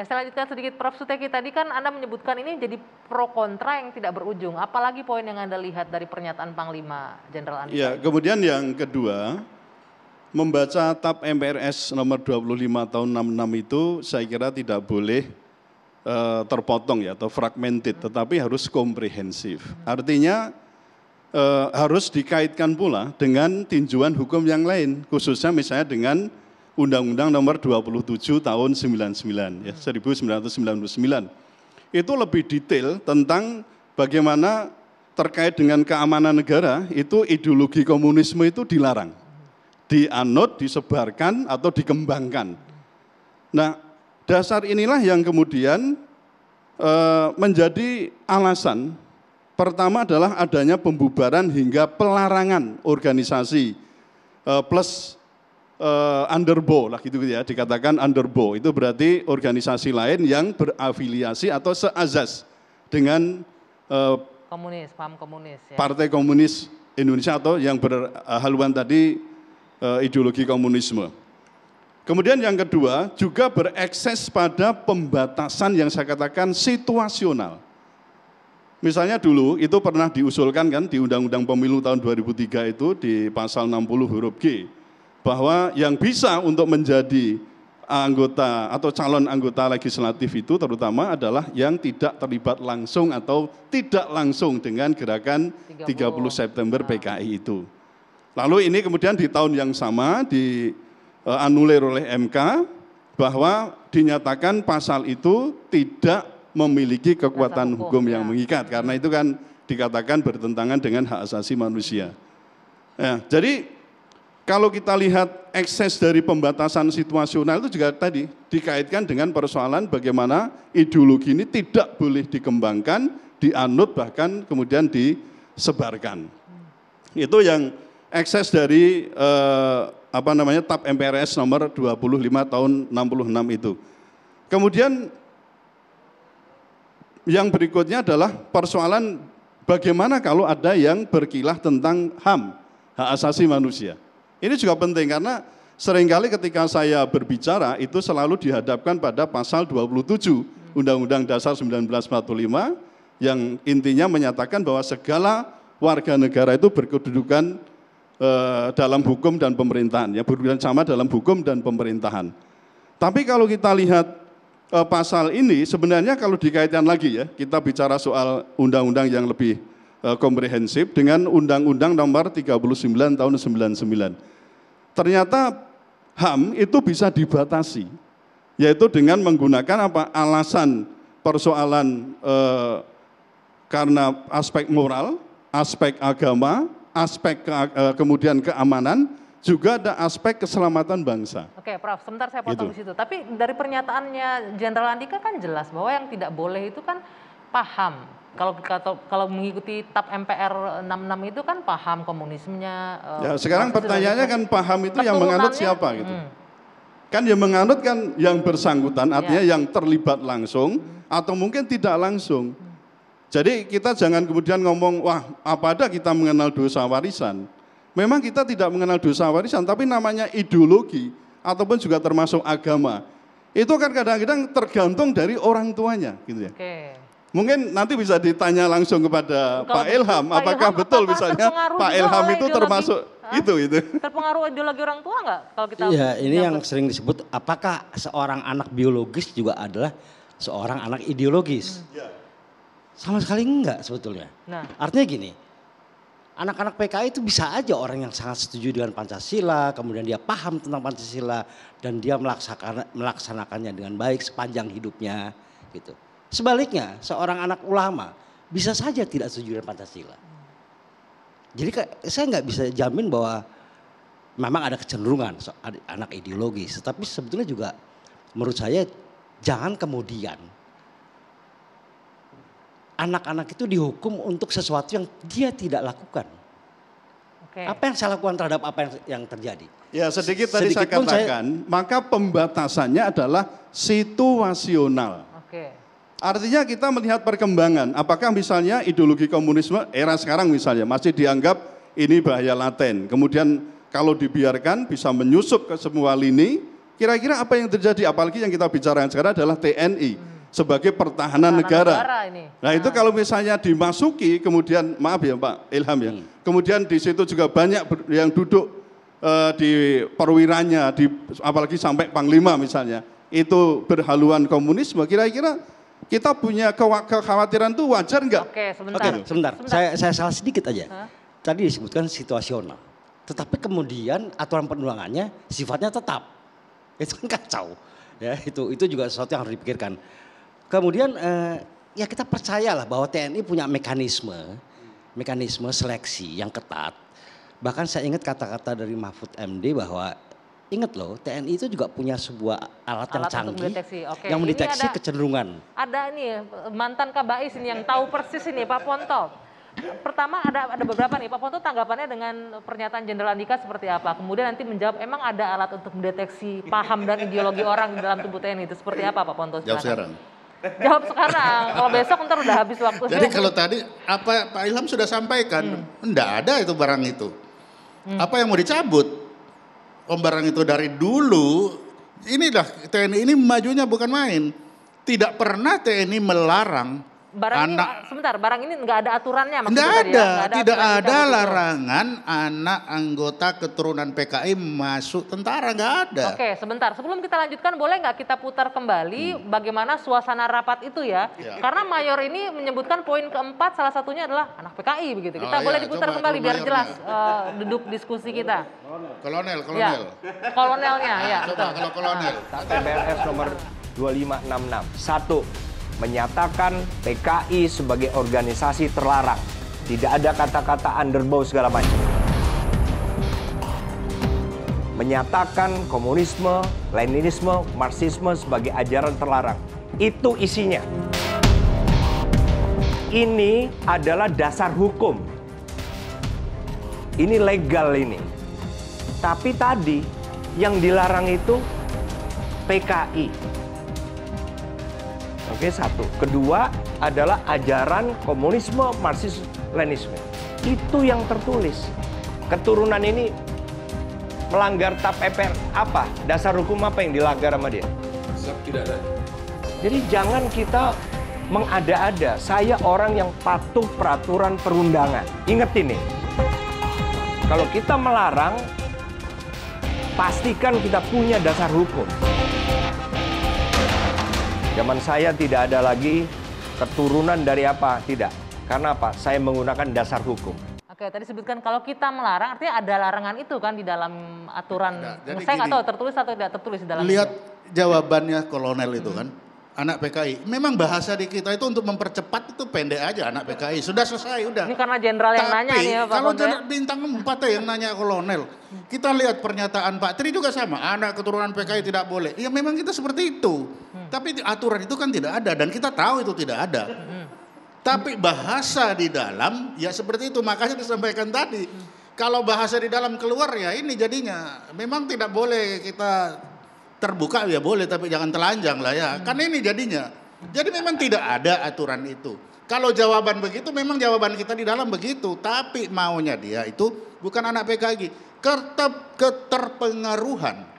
Saya lanjutkan sedikit Prof. Suteki, tadi kan Anda menyebutkan ini jadi pro kontra yang tidak berujung. Apalagi poin yang Anda lihat dari pernyataan Panglima Jenderal Andika? Ya, kemudian yang kedua, membaca TAP MPRS nomor 25 tahun 66 itu saya kira tidak boleh terpotong ya atau fragmented, tetapi harus komprehensif. Artinya harus dikaitkan pula dengan tinjauan hukum yang lain, khususnya misalnya dengan Undang-Undang nomor 27 tahun 99 ya 1999. Itu lebih detail tentang bagaimana terkait dengan keamanan negara itu ideologi komunisme itu dilarang, dianut, disebarkan atau dikembangkan. Nah, dasar inilah yang kemudian menjadi alasan pertama adalah adanya pembubaran hingga pelarangan organisasi plus underbo lah gitu ya, dikatakan underbo itu berarti organisasi lain yang berafiliasi atau seazas dengan komunis, paham komunis ya. Partai Komunis Indonesia atau yang berhaluan tadi ideologi komunisme. Kemudian yang kedua juga berekses pada pembatasan yang saya katakan situasional. Misalnya dulu itu pernah diusulkan kan di Undang-Undang Pemilu tahun 2003 itu di pasal 60 huruf G, bahwa yang bisa untuk menjadi anggota atau calon anggota legislatif itu terutama adalah yang tidak terlibat langsung atau tidak langsung dengan gerakan 30 September PKI itu. Lalu ini kemudian di tahun yang sama dianulir oleh MK bahwa dinyatakan pasal itu tidak memiliki kekuatan hukum yang mengikat karena itu kan dikatakan bertentangan dengan hak asasi manusia. Ya, jadi kalau kita lihat ekses dari pembatasan situasional itu juga tadi dikaitkan dengan persoalan bagaimana ideologi ini tidak boleh dikembangkan, dianut bahkan kemudian disebarkan. Itu yang ekses dari TAP MPRS nomor 25 tahun 66 itu. Kemudian yang berikutnya adalah persoalan bagaimana kalau ada yang berkilah tentang HAM, hak asasi manusia. Ini juga penting karena seringkali ketika saya berbicara itu selalu dihadapkan pada pasal 27 Undang-Undang Dasar 1945 yang intinya menyatakan bahwa segala warga negara itu berkedudukan dalam hukum dan pemerintahan, ya berkedudukan sama dalam hukum dan pemerintahan. Tapi kalau kita lihat pasal ini sebenarnya kalau dikaitkan lagi ya, kita bicara soal undang-undang yang lebih komprehensif dengan Undang-Undang nomor 39 tahun 99. Ternyata HAM itu bisa dibatasi, yaitu dengan menggunakan alasan persoalan karena aspek moral, aspek agama, aspek kemudian keamanan, juga ada aspek keselamatan bangsa. Oke, Prof, sebentar saya potong di situ. Tapi dari pernyataannya Jenderal Andika kan jelas bahwa yang tidak boleh itu kan paham. Kalau mengikuti TAP MPR 66 itu kan paham komunismenya. Ya, sekarang pertanyaannya kan paham itu yang menganut siapa gitu. Kan yang menganut kan yang bersangkutan, artinya yang terlibat langsung atau mungkin tidak langsung. Jadi kita jangan kemudian ngomong, wah apa ada kita mengenal dosa warisan. Memang kita tidak mengenal dosa warisan, tapi namanya ideologi ataupun juga termasuk agama. Itu kan kadang-kadang tergantung dari orang tuanya gitu ya. Mungkin nanti bisa ditanya langsung kepada Pak Ilham, apakah betul misalnya Pak Ilham itu termasuk itu. Terpengaruh ideologi orang tua nggak kalau kita? Iya, ini yang sering disebut apakah seorang anak biologis juga adalah seorang anak ideologis? Sama sekali enggak sebetulnya. Nah. Artinya gini, anak-anak PKI itu bisa aja orang yang sangat setuju dengan Pancasila, kemudian dia paham tentang Pancasila dan dia melaksanakannya dengan baik sepanjang hidupnya gitu. Sebaliknya, seorang anak ulama bisa saja tidak setuju dengan Pancasila. Jadi saya nggak bisa jamin bahwa memang ada kecenderungan anak ideologis, tapi sebetulnya juga menurut saya jangan kemudian anak-anak itu dihukum untuk sesuatu yang dia tidak lakukan. Apa yang saya lakukan terhadap apa yang terjadi? Ya sedikit tadi saya katakan, maka pembatasannya adalah situasional. Artinya kita melihat perkembangan, apakah misalnya ideologi komunisme era sekarang misalnya masih dianggap ini bahaya laten. Kemudian kalau dibiarkan bisa menyusup ke semua lini, kira-kira apa yang terjadi? Apalagi yang kita bicarakan sekarang adalah TNI sebagai pertahanan negara. Nah itu kalau misalnya dimasuki, kemudian maaf ya Pak Ilham ya, kemudian di situ juga banyak yang duduk di perwiranya, apalagi sampai Panglima misalnya, itu berhaluan komunisme, kira-kira kita punya kekhawatiran itu wajar nggak? Oke, sebentar. Saya salah sedikit aja. Tadi disebutkan situasional. Tetapi kemudian aturan perundangannya sifatnya tetap. Itu kan kacau. Ya, itu juga sesuatu yang harus dipikirkan. Kemudian ya kita percayalah bahwa TNI punya mekanisme seleksi yang ketat. Bahkan saya ingat kata-kata dari Mahfud MD bahwa ingat loh, TNI itu juga punya sebuah alat yang canggih yang mendeteksi kecenderungan. Ada nih mantan Kabais ini yang tahu persis ini Pak Ponto. Pertama ada beberapa nih, Pak Ponto tanggapannya dengan pernyataan Jenderal Andika seperti apa? Kemudian nanti menjawab, emang ada alat untuk mendeteksi paham dan ideologi orang di dalam tubuh TNI itu seperti apa Pak Ponto? Jawab sekarang. Jawab sekarang, kalau besok ntar udah habis waktu. Jadi kalau tadi apa Pak Ilham sudah sampaikan, enggak ada itu barang itu. Apa yang mau dicabut? Barang itu dari dulu, inilah TNI ini majunya bukan main. Tidak pernah TNI melarang barang ini nggak ada aturannya maksudnya tadi ya? Tidak ada larangan anak anggota keturunan PKI masuk tentara, nggak ada. Oke, sebentar. Sebelum kita lanjutkan, boleh nggak kita putar kembali bagaimana suasana rapat itu ya? Karena Mayor ini menyebutkan poin keempat, salah satunya adalah anak PKI begitu. Kita boleh diputar kembali biar jelas duduk diskusi kita. Kolonel. Ya. Kolonelnya, ya. Coba kalau kolonel. PPRS nomor 2566. 1. Menyatakan PKI sebagai organisasi terlarang. Tidak ada kata-kata underbow segala macam. Menyatakan komunisme, Leninisme, Marxisme sebagai ajaran terlarang. Itu isinya. Ini adalah dasar hukum. Ini legal ini. Tapi tadi yang dilarang itu PKI. Oke, satu. Kedua adalah ajaran komunisme, Marxisme, Leninisme. Itu yang tertulis. Keturunan ini melanggar TAP MPR apa? Dasar hukum apa yang dilanggar sama dia? Tidak ada. Jadi jangan kita mengada-ada. Saya orang yang patuh peraturan perundangan. Ingat ini. Kalau kita melarang, pastikan kita punya dasar hukum. Zaman saya tidak ada lagi keturunan dari apa, tidak. Karena apa? Saya menggunakan dasar hukum. Oke, tadi sebutkan kalau kita melarang, artinya ada larangan itu kan di dalam aturan. Saya nggak tahu tertulis atau tidak tertulis di dalam. Lihat jawabannya kolonel itu kan, anak PKI. Memang bahasa di kita itu untuk mempercepat itu pendek aja anak PKI. Sudah selesai, udah. Ini karena jenderal yang nanya nih ya Pak. Kalau bintang 4 yang nanya kolonel, kita lihat pernyataan Pak Tri juga sama. Anak keturunan PKI tidak boleh. Ya memang kita seperti itu. Tapi aturan itu kan tidak ada dan kita tahu itu tidak ada. Tapi bahasa di dalam ya seperti itu, makanya disampaikan tadi. Kalau bahasa di dalam keluar ya ini jadinya memang tidak boleh kita terbuka ya boleh tapi jangan telanjang lah ya. Kan ini jadinya. Jadi memang tidak ada aturan itu. Kalau jawaban begitu memang jawaban kita di dalam begitu, tapi maunya dia itu bukan anak PKI, keterpengaruhan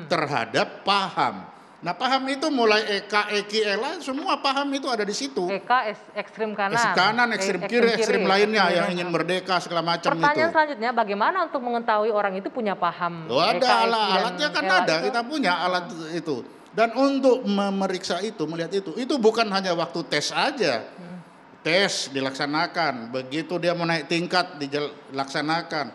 terhadap paham. Nah paham itu mulai EK, EKI, ELA, semua paham itu ada di situ. EK ekstrim kanan. Ekstrim kiri, ekstrim lainnya yang ingin merdeka segala macam itu. Pertanyaan selanjutnya, bagaimana untuk mengetahui orang itu punya paham? Ada alatnya kan ada, kita punya alat itu. Dan untuk memeriksa itu, melihat itu bukan hanya waktu tes aja. Tes dilaksanakan, begitu dia mau naik tingkat dilaksanakan.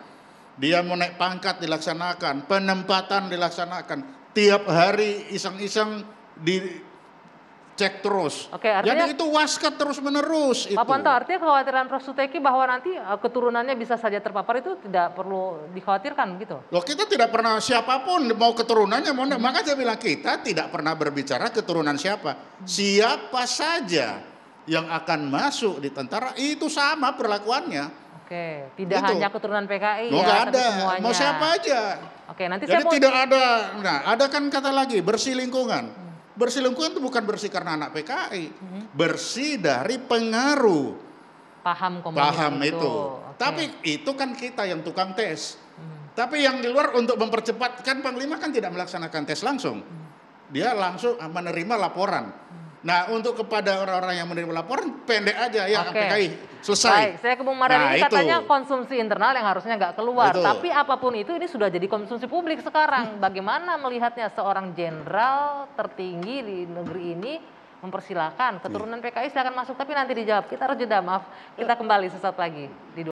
Dia mau naik pangkat dilaksanakan, penempatan dilaksanakan. Tiap hari iseng-iseng dicek terus. Oke, artinya, jadi itu waskat terus menerus. Pak Ponto, artinya kekhawatiran Prof. Suteki bahwa nanti keturunannya bisa saja terpapar itu tidak perlu dikhawatirkan gitu? Loh kita tidak pernah siapapun mau keturunannya, maka saya bilang kita tidak pernah berbicara keturunan siapa. Siapa saja yang akan masuk di tentara itu sama perlakuannya. Oke, tidak hanya keturunan PKI ya, tapi ada. Semuanya. Mau siapa aja. Oke, nanti jadi saya mau... tidak ada, nah ada kan kata lagi bersih lingkungan. Bersih lingkungan itu bukan bersih karena anak PKI, bersih dari pengaruh paham komunisme itu. Okay. Tapi itu kan kita yang tukang tes. Tapi yang di luar untuk mempercepat, kan Panglima kan tidak melaksanakan tes langsung. Dia langsung menerima laporan. Nah, untuk kepada orang-orang yang menerima laporan, pendek aja ya, PKI selesai. Baik, saya ke Bung Mardhani, ini katanya konsumsi internal yang harusnya nggak keluar. Betul. Tapi apapun itu, ini sudah jadi konsumsi publik sekarang. Bagaimana melihatnya seorang jenderal tertinggi di negeri ini mempersilahkan keturunan PKI silakan masuk, tapi nanti dijawab. Kita harus jeda, maaf. Kita kembali sesaat lagi di